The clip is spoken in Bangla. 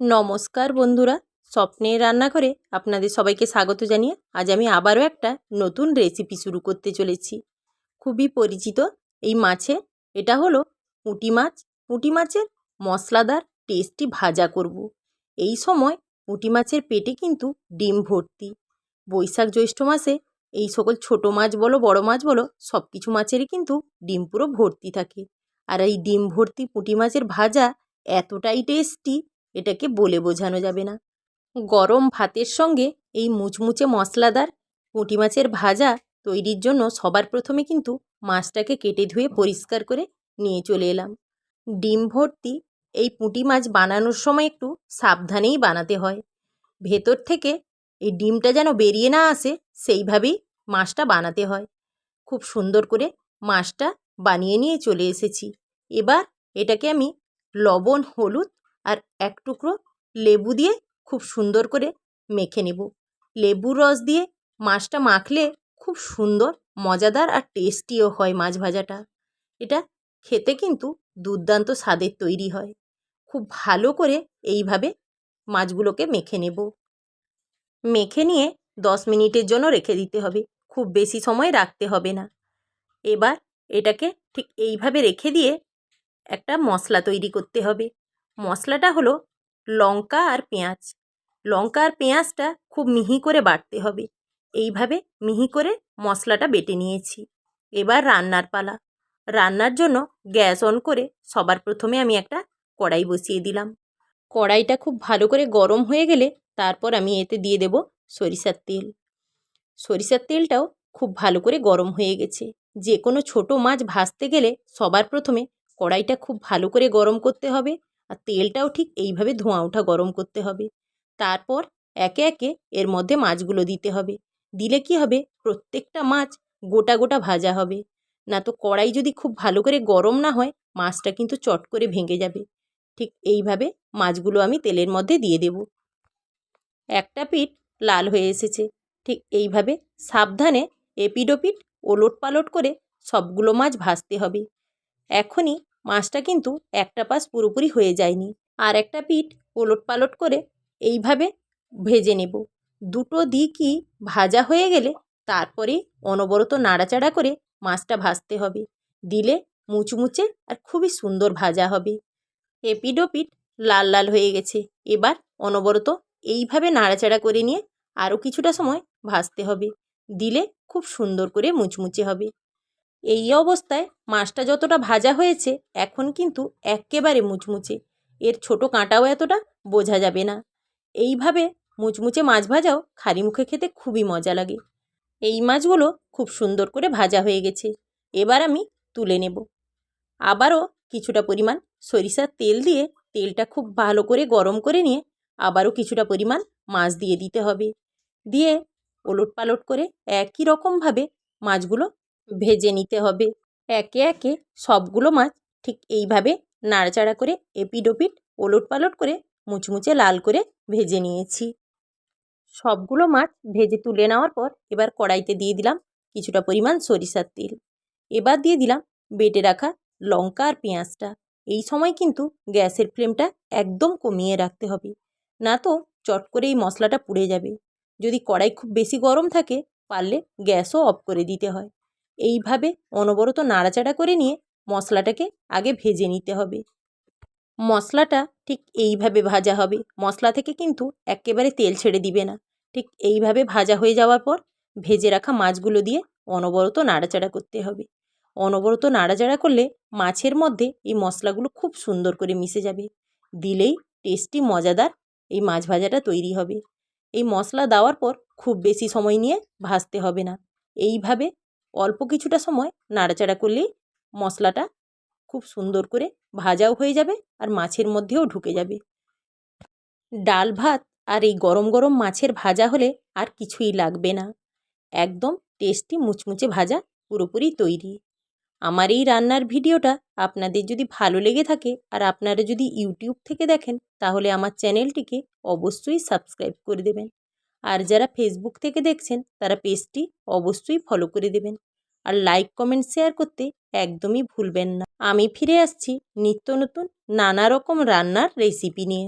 নমস্কার বন্ধুরা, স্বপ্নের রান্নাঘরে আপনাদের সবাইকে স্বাগত জানিয়ে আজ আমি আবারও একটা নতুন রেসিপি শুরু করতে চলেছি। খুবই পরিচিত এই মাছে, এটা হলো পুঁটি মাছ। পুঁটি মাছের মশলাদার টেস্টি ভাজা করব। এই সময় পুঁটি মাছের পেটে কিন্তু ডিম ভর্তি। বৈশাখ জ্যৈষ্ঠ মাসে এই সকল ছোট মাছ বলো বড় মাছ বলো সব কিছু মাছেরই কিন্তু ডিম পুরো ভর্তি থাকে। আর এই ডিম ভর্তি পুঁটি মাছের ভাজা এতটাই টেস্টি, এটাকে বলে বোঝানো যাবে না। গরম ভাতের সঙ্গে এই মুচমুচে মশলাদার পুঁটি মাছের ভাজা তৈরির জন্য সবার প্রথমে কিন্তু মাছটাকে কেটে ধুয়ে পরিষ্কার করে নিয়ে চলে এলাম। ডিম ভর্তি এই পুঁটি মাছ বানানোর সময় একটু সাবধানেই বানাতে হয়। ভেতর থেকে এই ডিমটা যেন বেরিয়ে না আসে সেইভাবেই মাছটা বানাতে হয়। খুব সুন্দর করে মাছটা বানিয়ে নিয়ে চলে এসেছি। এবার এটাকে আমি লবণ, হলুদ আর এক টুকরো লেবু দিয়ে খুব সুন্দর করে মেখে নেব। লেবুর রস দিয়ে মাছটা মাখলে খুব সুন্দর, মজাদার আর টেস্টিও হয় মাছ ভাজাটা। এটা খেতে কিন্তু দুর্দান্ত স্বাদের তৈরি হয়। খুব ভালো করে এইভাবে মাছগুলোকে মেখে নেব। মেখে নিয়ে 10 মিনিটের জন্য রেখে দিতে হবে, খুব বেশি সময় রাখতে হবে না। এবার এটাকে ঠিক এইভাবে রেখে দিয়ে একটা মশলা তৈরি করতে হবে। মশলাটা হলো লঙ্কা আর পেঁয়াজ। লঙ্কা আর পেঁয়াজটা খুব মিহি করে বাটতে হবে। এইভাবে মিহি করে মশলাটা বেটে নিয়েছি। এবার রান্নার পালা। রান্নার জন্য গ্যাস অন করে সবার প্রথমে আমি একটা কড়াই বসিয়ে দিলাম। কড়াইটা খুব ভালো করে গরম হয়ে গেলে তারপর আমি এতে দিয়ে দেব সরিষার তেল। সরিষার তেলটাও খুব ভালো করে গরম হয়ে গেছে। যে কোনো ছোটো মাছ ভাজতে গেলে সবার প্রথমে কড়াইটা খুব ভালো করে গরম করতে হবে, আর তেলটাও ঠিক এইভাবে ধোঁয়া ওঠা গরম করতে হবে। তারপর একে একে এর মধ্যে মাছগুলো দিতে হবে। দিলে কি হবে, প্রত্যেকটা মাছ গোটা গোটা ভাজা হবে। না তো কড়াই যদি খুব ভালো করে গরম না হয় মাছটা কিন্তু চট করে ভেঙে যাবে। ঠিক এইভাবে মাছগুলো আমি তেলের মধ্যে দিয়ে দেব। একটা পিঠ লাল হয়ে এসেছে। ঠিক এইভাবে সাবধানে এপিঠ ওপিঠ ওলট পালট করে সবগুলো মাছ ভাজতে হবে। এখনই মাছটা কিন্তু একটা পাশ পুরোপুরি হয়ে যায়নি, আর একটা পিঠ ওলট পালট করে এইভাবে ভেজে নেব। দুটো দিকই ভাজা হয়ে গেলে তারপরে অনবরত নাড়াচাড়া করে মাছটা ভাজতে হবে। দিলে মুচমুচে আর খুবই সুন্দর ভাজা হবে। এপিঠ ওপিঠ লাল লাল হয়ে গেছে। এবার অনবরত এইভাবে নাড়াচাড়া করে নিয়ে আরও কিছুটা সময় ভাজতে হবে। দিলে খুব সুন্দর করে মুচমুচে হবে। এই অবস্থায় মাছটা যতটা ভাজা হয়েছে এখন কিন্তু এক্কেবারে মুচমুচে, এর ছোট কাঁটাও এতটা বোঝা যাবে না। এইভাবে মুচমুচে মাছ ভাজাও খালি মুখে খেতে খুবই মজা লাগে। এই মাছগুলো খুব সুন্দর করে ভাজা হয়ে গেছে। এবার আমি তুলে নেব। আবারও কিছুটা পরিমাণ সরিষার তেল দিয়ে তেলটা খুব ভালো করে গরম করে নিয়ে আবারও কিছুটা পরিমাণ মাছ দিয়ে দিতে হবে। দিয়ে ওলট পালট করে একই রকমভাবে মাছগুলো ভেজে নিতে হবে। একে একে সবগুলো মাছ ঠিক এইভাবে নাড়াচাড়া করে এপিঠ ওপিঠ ওলট পালট করে মুচমুচে লাল করে ভেজে নিয়েছি। সবগুলো মাছ ভেজে তুলে নেওয়ার পর এবার কড়াইতে দিয়ে দিলাম কিছুটা পরিমাণ সরিষার তেল। এবার দিয়ে দিলাম বেটে রাখা লঙ্কা আর পেঁয়াজটা। এই সময় কিন্তু গ্যাসের ফ্লেমটা একদম কমিয়ে রাখতে হবে, না তো চট করে এই মশলাটা পুড়ে যাবে। যদি কড়াই খুব বেশি গরম থাকে পারলে গ্যাসও অফ করে দিতে হয়। এইভাবে অনবরত নাড়াচাড়া করে নিয়ে মশলাটাকে আগে ভেজে নিতে হবে। মশলাটা ঠিক এইভাবে ভাজা হবে, মশলা থেকে কিন্তু একেবারে তেল ছেড়ে দিবে না। ঠিক এইভাবে ভাজা হয়ে যাওয়ার পর ভেজে রাখা মাছগুলো দিয়ে অনবরত নাড়াচাড়া করতে হবে। অনবরত নাড়াচাড়া করলে মাছের মধ্যে এই মশলাগুলো খুব সুন্দর করে মিশে যাবে। দিলেই টেস্টি মজাদার এই মাছ ভাজাটা তৈরি হবে। এই মশলা দেওয়ার পর খুব বেশি সময় নিয়ে ভাজতে হবে না। এইভাবে অল্প কিছুটা সময় নাড়াচাড়া করলেই মশলাটা খুব সুন্দর করে ভাজাও হয়ে যাবে আর মাছের মধ্যেও ঢুকে যাবে। ডাল ভাত আর এই গরম গরম মাছের ভাজা হলে আর কিছুই লাগবে না। একদম টেস্টি মুচমুচে ভাজা পুরোপুরি তৈরি। আমার এই রান্নার ভিডিওটা আপনাদের যদি ভালো লেগে থাকে আর আপনারা যদি ইউটিউব থেকে দেখেন তাহলে আমার চ্যানেলটিকে অবশ্যই সাবস্ক্রাইব করে দেবেন। আর যারা ফেসবুক থেকে দেখছেন তারা পেজটি অবশ্যই ফলো করে দেবেন। আর লাইক কমেন্ট শেয়ার করতে একদমই ভুলবেন না। আমি ফিরে আসছি নিত্য নতুন নানা রকম রান্নার রেসিপি নিয়ে।